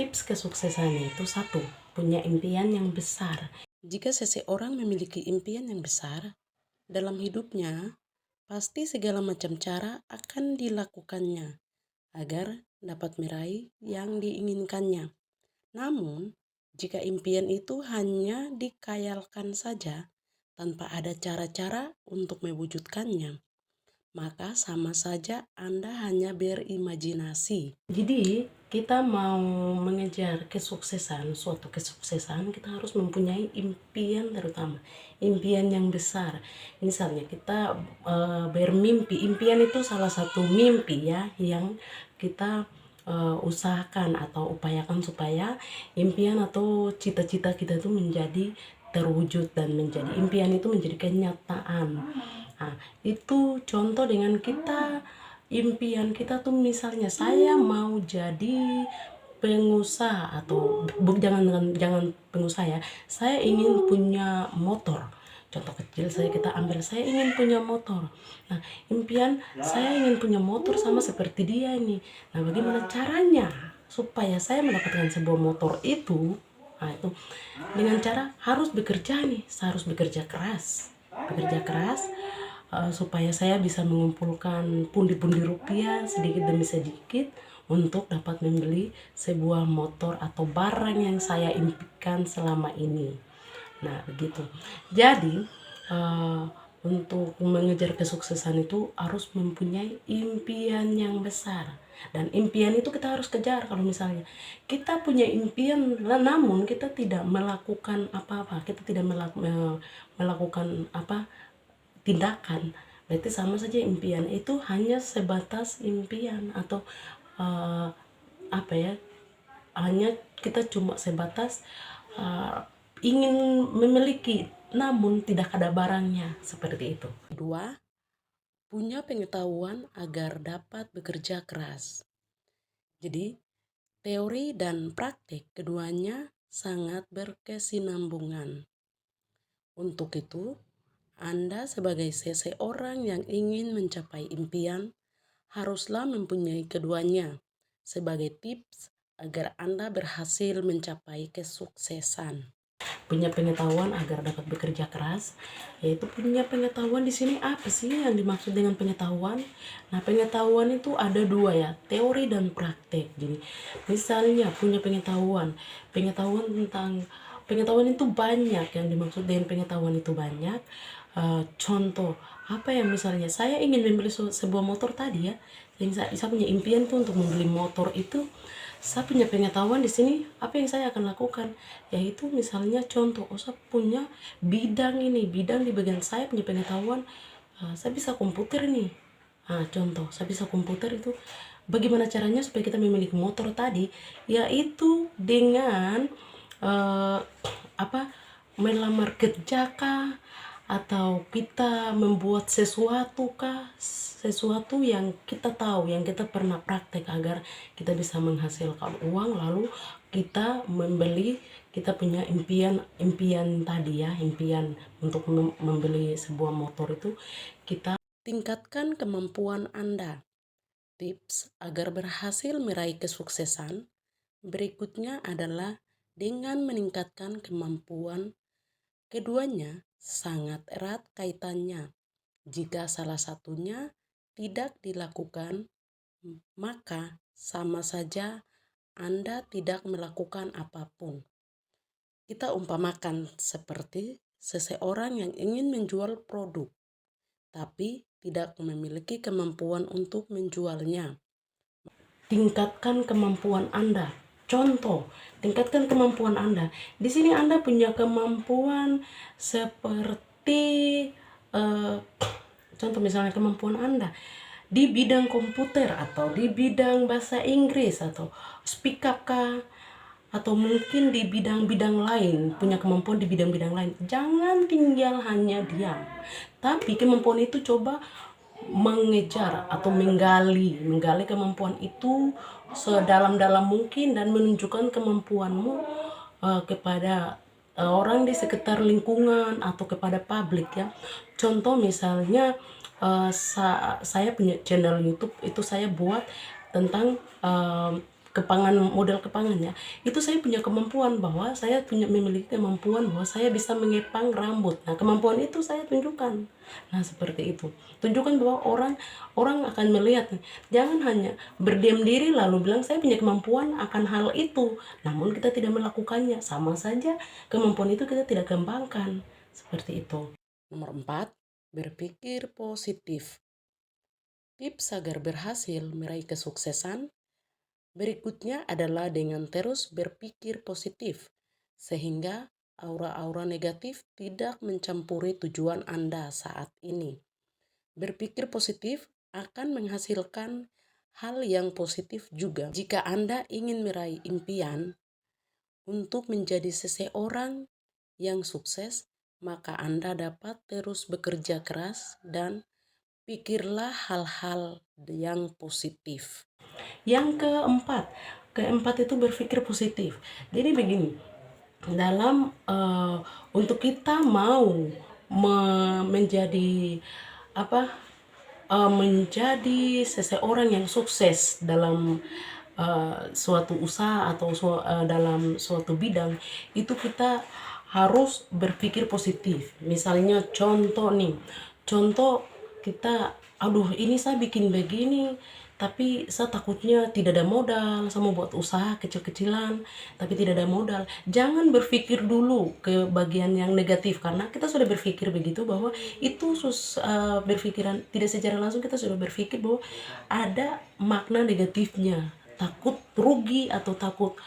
Tips kesuksesannya itu satu, punya impian yang besar. Jika seseorang memiliki impian yang besar dalam hidupnya, pasti segala macam cara akan dilakukannya agar dapat meraih yang diinginkannya. Namun, jika impian itu hanya dikayalkan saja tanpa ada cara-cara untuk mewujudkannya, maka sama saja Anda hanya berimajinasi. Jadi, kita mau mengejar kesuksesan, suatu kesuksesan, kita harus mempunyai impian terutama, impian yang besar. Misalnya kita bermimpi, impian itu salah satu mimpi ya yang kita usahakan atau upayakan supaya impian atau cita-cita kita itu menjadi terwujud dan menjadi impian itu menjadi kenyataan. Nah, itu contoh dengan kita impian kita tuh misalnya saya mau jadi pengusaha atau jangan pengusaha ya. Saya ingin punya motor. Contoh kecil kita ambil saya ingin punya motor. Nah, impian saya ingin punya motor sama seperti dia ini. Nah, bagaimana caranya supaya saya mendapatkan sebuah motor itu? Nah, itu dengan cara harus bekerja nih, saya harus bekerja keras. Bekerja keras supaya saya bisa mengumpulkan pundi-pundi rupiah sedikit demi sedikit untuk dapat membeli sebuah motor atau barang yang saya impikan selama ini. Nah, begitu. Jadi, untuk mengejar kesuksesan itu harus mempunyai impian yang besar. Dan impian itu kita harus kejar. Kalau misalnya kita punya impian, namun kita tidak melakukan apa-apa, kita tidak melakukan tindakan, berarti sama saja impian itu hanya sebatas impian atau hanya kita cuma sebatas ingin memiliki namun tidak ada barangnya, seperti itu. Kedua, punya pengetahuan agar dapat bekerja keras. Jadi teori dan praktik keduanya sangat berkesinambungan. Untuk itu, Anda sebagai seseorang yang ingin mencapai impian, haruslah mempunyai keduanya sebagai tips agar Anda berhasil mencapai kesuksesan. Punya pengetahuan agar dapat bekerja keras, yaitu punya pengetahuan di sini apa sih yang dimaksud dengan pengetahuan? Nah, pengetahuan itu ada dua ya, teori dan praktek. Jadi, misalnya punya pengetahuan itu banyak, yang dimaksud dengan pengetahuan itu banyak. Contoh apa ya, misalnya saya ingin membeli sebuah motor tadi ya, yang saya punya impian tuh untuk membeli motor itu. Saya punya pengetahuan di sini, apa yang saya akan lakukan yaitu misalnya contoh, saya punya bidang di bagian saya punya pengetahuan, saya bisa komputer nih. Contoh saya bisa komputer itu, bagaimana caranya supaya kita memiliki motor tadi, yaitu dengan melamar kerja kah, atau kita membuat sesuatu yang kita tahu, yang kita pernah praktek agar kita bisa menghasilkan uang, lalu kita kita punya impian tadi ya, impian untuk membeli sebuah motor itu, kita tingkatkan kemampuan Anda. Tips agar berhasil meraih kesuksesan berikutnya adalah dengan meningkatkan kemampuan. Keduanya sangat erat kaitannya. Jika salah satunya tidak dilakukan, maka sama saja Anda tidak melakukan apapun. Kita umpamakan seperti seseorang yang ingin menjual produk, tapi tidak memiliki kemampuan untuk menjualnya. Tingkatkan kemampuan Anda. Contoh, tingkatkan kemampuan Anda. Di sini Anda punya kemampuan seperti contoh misalnya kemampuan Anda di bidang komputer atau di bidang bahasa Inggris atau speak up kah, atau mungkin di bidang-bidang lain, punya kemampuan di bidang-bidang lain. Jangan tinggal hanya diam, tapi kemampuan itu coba mengejar atau menggali kemampuan itu sedalam-dalam mungkin dan menunjukkan kemampuanmu kepada orang di sekitar lingkungan atau kepada publik ya. Contoh misalnya saya punya channel YouTube, itu saya buat tentang model kepangannya, itu saya punya kemampuan bahwa saya memiliki kemampuan bahwa saya bisa mengepang rambut. Nah, kemampuan itu saya tunjukkan. Nah, seperti itu. Tunjukkan bahwa orang akan melihat. Jangan hanya berdiam diri lalu bilang saya punya kemampuan akan hal itu, namun kita tidak melakukannya. Sama saja kemampuan itu kita tidak kembangkan. Seperti itu. Nomor 4, berpikir positif. Tips agar berhasil meraih kesuksesan berikutnya adalah dengan terus berpikir positif, sehingga aura-aura negatif tidak mencampuri tujuan Anda saat ini. Berpikir positif akan menghasilkan hal yang positif juga. Jika Anda ingin meraih impian untuk menjadi seseorang yang sukses, maka Anda dapat terus bekerja keras dan pikirlah hal-hal yang positif. Yang keempat itu berpikir positif. Jadi begini, dalam untuk kita mau menjadi menjadi seseorang yang sukses dalam suatu usaha atau dalam suatu bidang, itu kita harus berpikir positif. Misalnya contoh kita, aduh ini saya bikin begini, tapi saya takutnya tidak ada modal, saya mau buat usaha kecil-kecilan, tapi tidak ada modal. Jangan berpikir dulu ke bagian yang negatif, karena kita sudah berpikir begitu bahwa itu berpikiran tidak secara langsung kita sudah berpikir bahwa ada makna negatifnya, takut rugi atau takut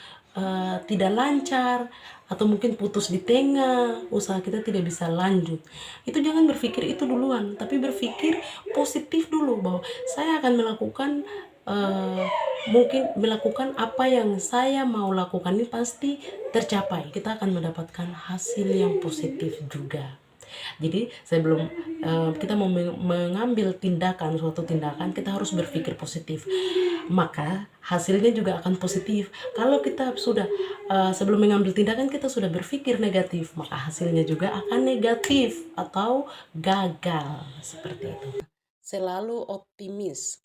tidak lancar, atau mungkin putus di tengah, usaha kita tidak bisa lanjut. Itu jangan berpikir itu duluan, tapi berpikir positif dulu bahwa saya akan mungkin melakukan apa yang saya mau lakukan ini pasti tercapai. Kita akan mendapatkan hasil yang positif juga. Jadi sebelum kita mau mengambil suatu tindakan, kita harus berpikir positif. Maka hasilnya juga akan positif. Kalau kita sudah sebelum mengambil tindakan kita sudah berpikir negatif, maka hasilnya juga akan negatif atau gagal. Seperti itu. Selalu optimis.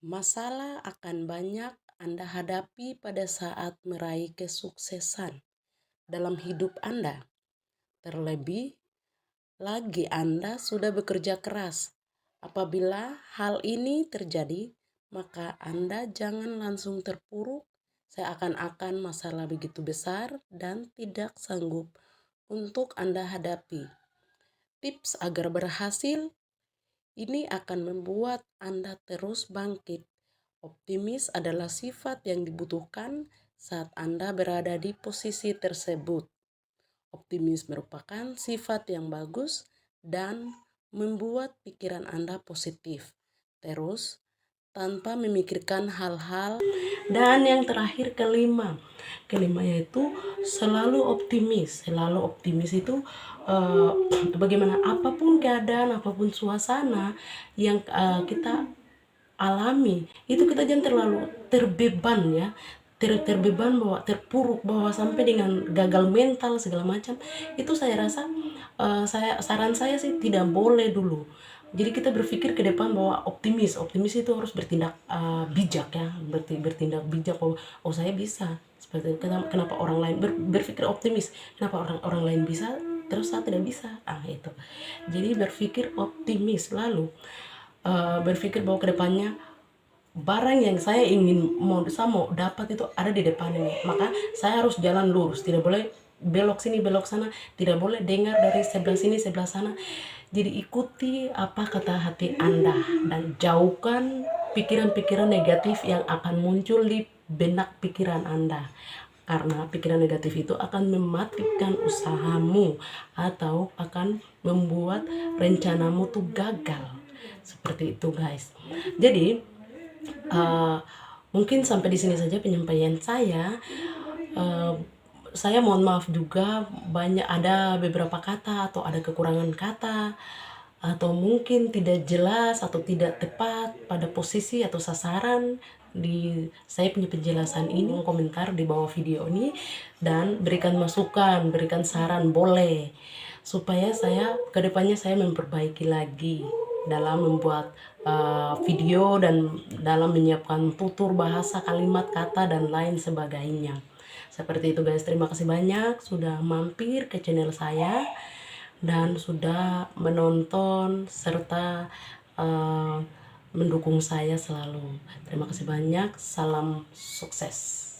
Masalah akan banyak Anda hadapi pada saat meraih kesuksesan dalam hidup Anda. Terlebih lagi Anda sudah bekerja keras. Apabila hal ini terjadi, maka Anda jangan langsung terpuruk seakan-akan masalah begitu besar dan tidak sanggup untuk Anda hadapi. Tips agar berhasil ini akan membuat Anda terus bangkit. Optimis adalah sifat yang dibutuhkan saat Anda berada di posisi tersebut. Optimis merupakan sifat yang bagus dan membuat pikiran Anda positif, terus tanpa memikirkan hal-hal. Dan yang terakhir kelima yaitu selalu optimis. Selalu optimis itu bagaimana apapun keadaan, apapun suasana yang kita alami, itu kita jangan terlalu terbeban ya, terbeban bahwa terpuruk bahwa sampai dengan gagal mental segala macam. Itu saya rasa saran saya sih tidak boleh dulu. Jadi kita berpikir ke depan bahwa optimis itu harus bertindak bijak ya, bertindak bijak bahwa saya bisa. Seperti itu. Kenapa orang lain berpikir optimis, kenapa orang lain bisa terus saya tidak bisa, itu. Jadi berpikir optimis, lalu berpikir bahwa kedepannya barang yang saya mau dapat itu ada di depan ini, maka saya harus jalan lurus, tidak boleh belok sini belok sana, tidak boleh dengar dari sebelah sini sebelah sana. Jadi ikuti apa kata hati Anda dan jauhkan pikiran-pikiran negatif yang akan muncul di benak pikiran Anda, karena pikiran negatif itu akan mematikan usahamu atau akan membuat rencanamu tuh gagal. Seperti itu guys. Jadi mungkin sampai di sini saja penyampaian saya. Saya mohon maaf juga ada beberapa kata atau ada kekurangan kata, atau mungkin tidak jelas atau tidak tepat pada posisi atau sasaran di saya punya penjelasan ini. Komentar di bawah video ini dan berikan masukan, berikan saran boleh, supaya kedepannya saya memperbaiki lagi dalam membuat video dan dalam menyiapkan tutur bahasa, kalimat, kata, dan lain sebagainya. Seperti itu guys, terima kasih banyak sudah mampir ke channel saya dan sudah menonton serta mendukung saya selalu. Terima kasih banyak, salam sukses.